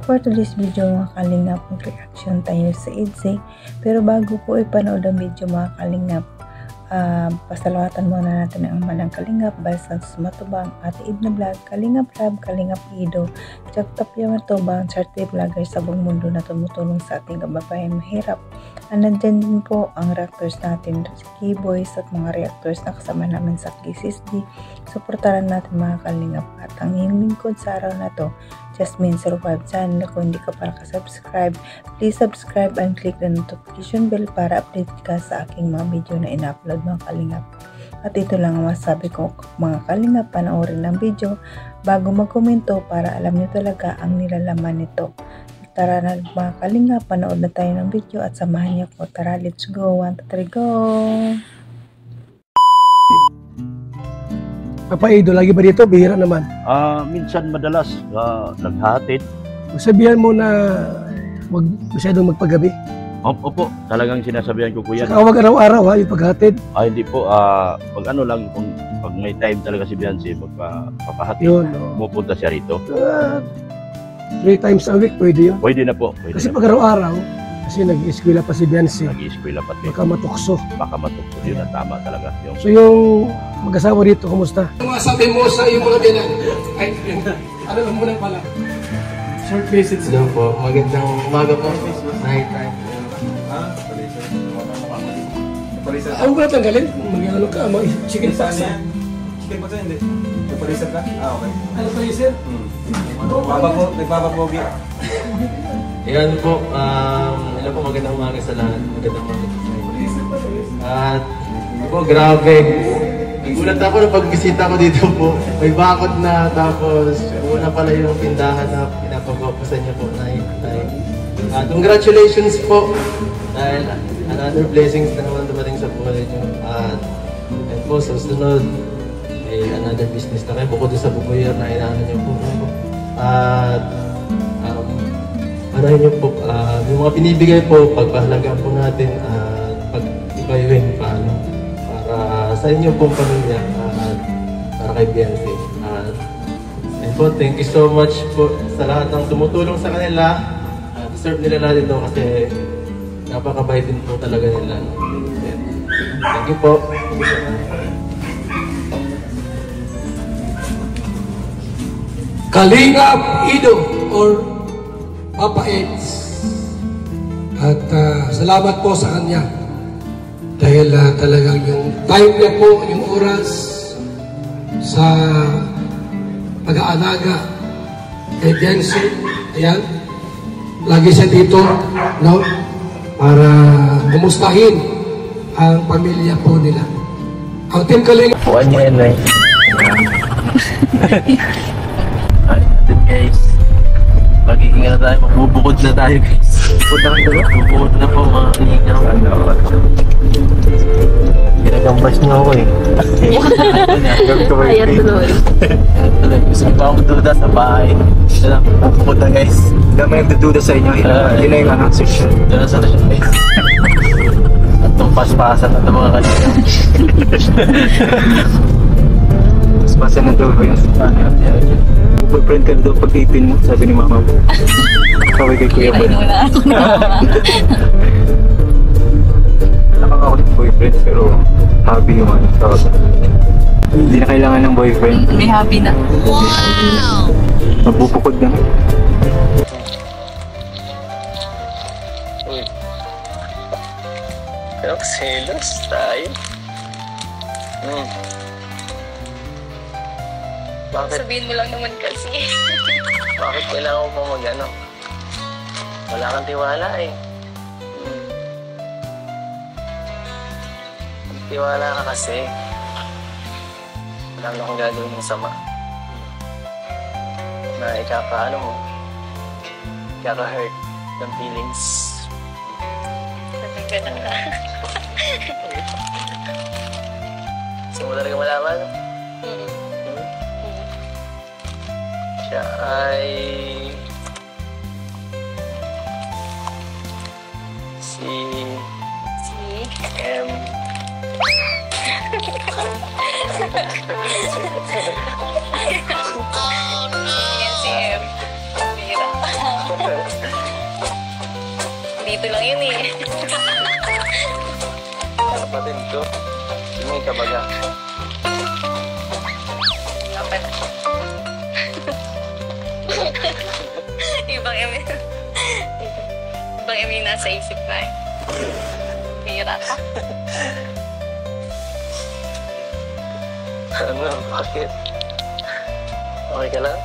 For today's video mga kalingap, reaction tayo sa EDSA. Pero bago po ipanood ang video mga kalingap, pasalamatan muna natin ang malang kalingap, Balsans Matubang, Ate Edna Vlog, Kalingap Lab, Kalingap Ido, Jack Tapia Matubang, charity vlogger sa buong mundo na tumutulong sa ating kababayan mahirap. Nandyan din po ang reactors natin, si K-Boys at mga reactors na kasama namin sa KCSD. Suportahan natin mga kalingap at ang iyong lingkod sa araw na to, Jasmine Survive channel. Kung hindi ka pa nakasubscribe, please subscribe and click the notification bell para update ka sa aking mga video na ina-upload mga kalingap. At ito lang ang masabi ko mga kalingap, panoorin ng video bago magkomento para alam niyo talaga ang nilalaman nito. Tara na mga kalingap, panood na tayo ng video at samahan niyo ko. Tara, let's go. 1, 2, 3, go! Papaido, lagi ba dito? Bihira naman. Minsan madalas naghahatid. Sabihan mo na huwag masyadong magpagabi. Opo, talagang sinasabihan ko kuya. Saka huwag araw-araw ha, yung paghatid. Hindi po, pag ano lang, pag may time talaga si Biancy, magpapahatid, pumupunta siya rito. 3 times a week, pwede yun. Pwede na po. Pwede kasi na pag araw-araw, kasi nag-eskwela pa si Biancy. Nag-eskwela pa din. Baka matukso. Baka matukso, yun ang tama talaga. So yung mag-asawa dito, kumusta? Ano masabi mo sa iyong mga biyanan? Ay, ano lang muna pala? Short visits daw po. Magandang umaga po. Night time. Ano ba tanggalin? Mag-ano ka? Chicken pasta? Chicken pasta hindi. Nagpalisan ka? Okay. Ano pa yun, sir? Nagpapapogi. Yan po. Hello po, magandang umaga sa lahat. Magandang umaga. At po, grabe. Nagulat ako na pagbisita ko dito po. May bakod na, tapos una pala yung tindahan na pinapagwapusan niyo po. Congratulations po. Dahil another blessings na naman dumating sa buhay niyo. At po, sa sunod, another business na kayo. Bukod sa bubuyer na inaano niyo po. At manahin niyo po, yung mga pinibigay po, pagpahalagaan po natin at pag-ibayuhin paano para sa inyo pong pamilya at para kay Biancy. And po, thank you so much po sa lahat ng tumutulong sa kanila. Deserve nila natin ito kasi napakabait din po talaga nila. Thank you po. Kalingap Ido or Papa Eds. At salamat po sa kanya dahil talagang yung time niya po, yung oras sa pag-aalaga kay Biancy, ayan, lagi siya dito, no, para kumustahin ang pamilya po nila. Ang Team Kalingap puan niya yun eh. Guys, magiging na tayo, magbubukod na tayo guys. Bubukod na po mga kalingap. Ginagambas niyo ako eh. Ayan tuloy. Gusto niyo pa akong duda sa bahay. Bubukod na guys. Dami yung dududa sa inyo. Yun na yung announcement. Doon na sa lasyon guys. At itong paspasan at mga kalingap. Paspasan na daw ba yun? Boyfriend ka daw pag 18 mo, sabi ni mama mo. Kaway kay Kuya Bon. Nakakakulit boyfriend pero hobby yung ano. Hindi na kailangan ng boyfriend. May hobby na. Wow! Magbubukod na. Uy. Pero selos tayo. Bakit? Sabihin mo lang naman kasi. Bakit kailangan mo pa mag-ano? Wala kang tiwala eh. Tiwala ka kasi. Wala na akong gagawin ng sama. Na ikaka-ano mo. Ikaka-hurt ng feelings. Sabihin ka na nga. Gusto mo talaga malaman? Siya ay si M. Oh no! Yan si M. Bira. respeto lang yun eh. Kapatid ko, may kabaga. Dapat. Ibang yung nasa isip ko eh. Hira ka. Ano? Bakit? Okay ka lang?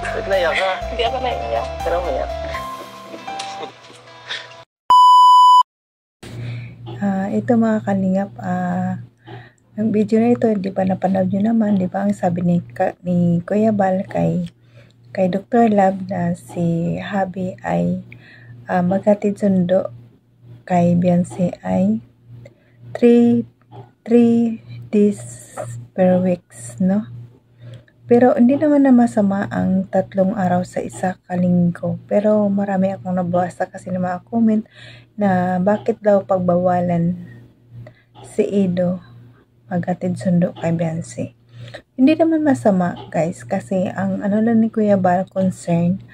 Ba't naiyak ka? Hindi ako naiiyak. Pero umiyak. Ito mga kalingap, ang video na ito, di ba napanood nyo naman, di ba ang sabi ni Kuya Bal kay Dr. Love na si Habi ay maghatid sundo kay Beyonce ay 3 days per weeks, no? Pero hindi naman na masama ang 3 araw sa isa kalinggo. Pero marami akong nabasa kasi ng mga comment na bakit daw pagbawalan si Ido maghatid sundo kay Beyonce. Hindi naman masama guys kasi ang ano lang ni Kuya Bal concern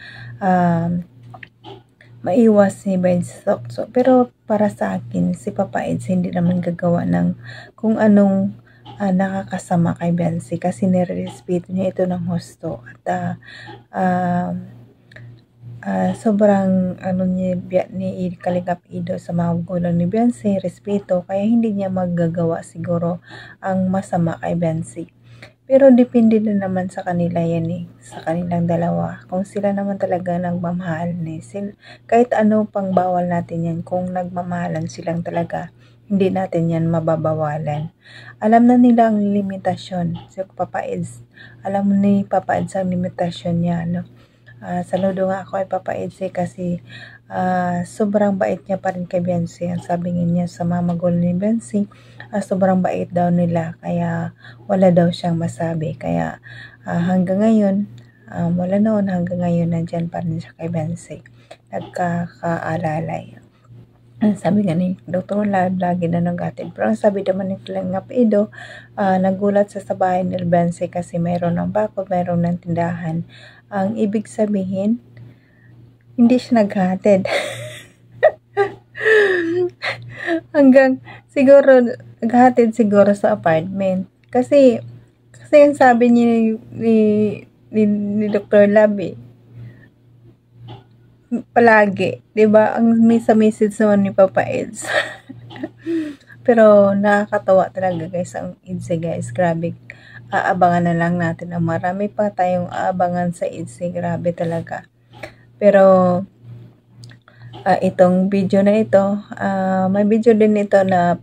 maiwas si Beyonce. Pero para sa akin si Papa Eds hindi naman gagawa ng kung anong nakakasama kay Beyonce kasi nirespeto niya ito ng husto at sobrang ni Kalingap Ido sa mga gulang ni Beyonce, respeto, kaya hindi niya magagawa siguro ang masama kay Beyonce. Pero depende na naman sa kanila yan eh, sa kanilang dalawa. Kung sila naman talaga nagmamahal kahit ano pang bawal natin yan, kung nagmamahalan silang talaga, hindi natin yan mababawalan. Alam na nila ang limitasyon. Si Papa Eds, alam ni Papa Eds ang limitasyon niya, no? Saludo nga ako kay Papa Eds kasi sobrang bait niya pa rin kay Beyonce. Ang sabi niya sa mga magulang ni Beyonce, sobrang bait daw nila, kaya wala daw siyang masabi. Kaya hanggang ngayon, wala noon, hanggang ngayon nandyan pa rin siya kay Beyonce. Nagkakaalalay. Sabi nga ni Dr. Love, lagi na naghatid. Pero ang sabi naman ni Kalingap Ido, nagulat sa bahay ni Beyonce kasi mayroon ng bakod, mayroon ng tindahan. Ang ibig sabihin, hindi siya naghatid. Hanggang siguro, naghatid siguro sa apartment. Kasi ang sabi ni Dr. Love palagi, 'di ba? Ang sa message naman ni Papa Eds. Pero nakakatawa talaga guys ang Eds guys. Grabe. Aabangan na lang natin. Marami pa tayong aabangan sa Eds. Grabe talaga. Pero itong video na ito, may video din ito na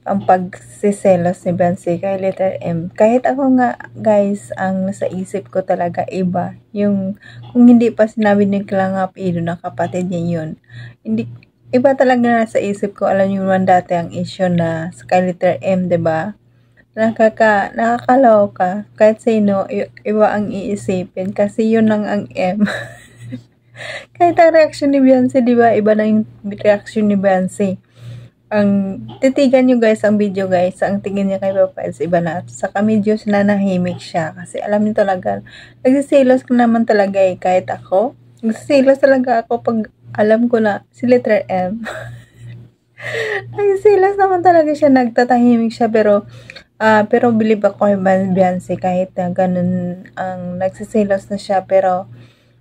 ang pagsiselos ni Beyonce kay letter M. Kahit ako nga guys, ang nasa isip ko talaga iba. Yung kung hindi pa sinabi ni Kalingap Ido na kapatid niya yun. Hindi, iba talaga nasa isip ko. Alam niyo man dati ang issue na sa kay letter M, 'di ba? Nakakaloka. Kahit sino, iba ang iisipin kasi yun lang ang M. Kahit ang reaction ni Beyonce, 'di ba? Iba na yung reaction ni Beyonce. Ang titigan nyo guys ang video guys, ang tingin niya kay Papa Eds iba na. Saka medyo nanahimik siya kasi alam niyo talaga nagsisilos ko naman talaga kahit ako nagsisilos talaga ako pag alam ko na si letter M. Nagsisilos naman talaga siya, nagtatahimik siya pero believe ako kay Beyonce kahit ganun ang nagsisilos na siya pero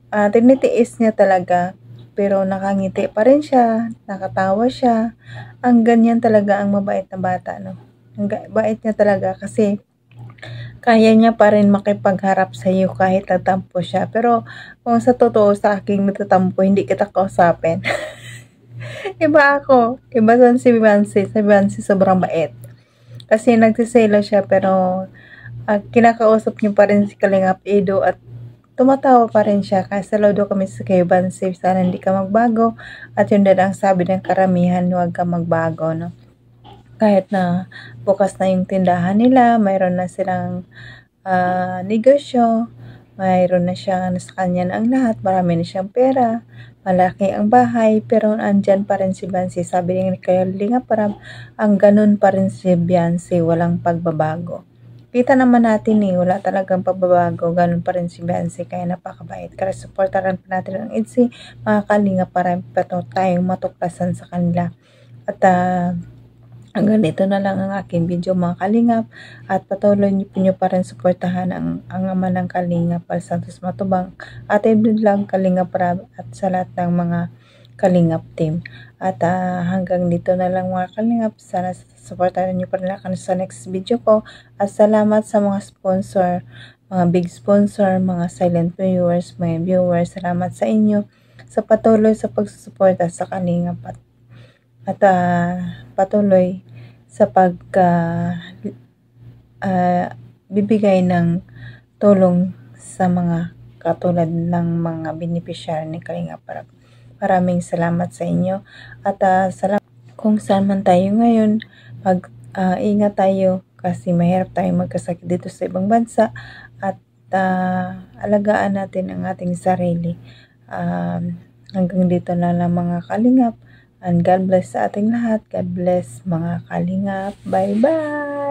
tinitiis niya talaga. Pero nakangiti pa rin siya, nakatawa siya. Ang ganyan talaga ang mabait na bata, no? Ang bait niya talaga kasi kaya niya pa rin makipagharap sa iyo kahit tatampo siya. Pero kung sa totoo sa aking natatampo, hindi kita kausapin. Iba ako. Iba si Beyonce. Si Beyonce sobrang bait. Kasi nagsiselo siya pero kinakausap niyo pa rin si Kalingap Ido at tumatawa pa rin siya. Kaya saludo kami sa kay Beyonce. Sana hindi ka magbago. At yun din ang sabi ng karamihan, huwag ka magbago, no? Kahit na bukas na yung tindahan nila, mayroon na silang negosyo, mayroon na siya sa kanya na ang lahat, marami na siyang pera, malaki ang bahay, pero andyan pa rin si Beyonce. Sabi ni Kalingap Rab, ang ganun pa rin si Beyonce, walang pagbabago. kita naman natin wala talagang pagbabago, ganun pa rin si Beyonce, kaya napakabait. Kaya supportaran pa natin ang ITZY, mga kalingap, para pa tayong matuklasan sa kanila. At hanggang dito na lang ang aking video, mga kalingap, at patuloy niyo pa rin suportahan ang ama ng Kalingap, Bal Santos Matubang, at every vlog Kalingap Rab, at sa lahat ng mga Kalingap team. At hanggang dito na lang, mga kalingap. Sana supportahan niyo pa rin ako sa next video ko. At salamat sa mga sponsor, mga big sponsor, mga silent viewers, mga viewers. Salamat sa inyo sa patuloy sa pagsusuporta sa Kalingap, at patuloy sa bibigay ng tulong sa mga katulad ng mga beneficiary ni Kalingap Rab. Maraming salamat sa inyo, at salamat kung saan man tayo ngayon. Ingat tayo kasi mahirap tayong magkasakit dito sa ibang bansa, at alagaan natin ang ating sarili. Hanggang dito na lang, mga kalingap, and God bless sa ating lahat. God bless, mga kalingap. Bye bye.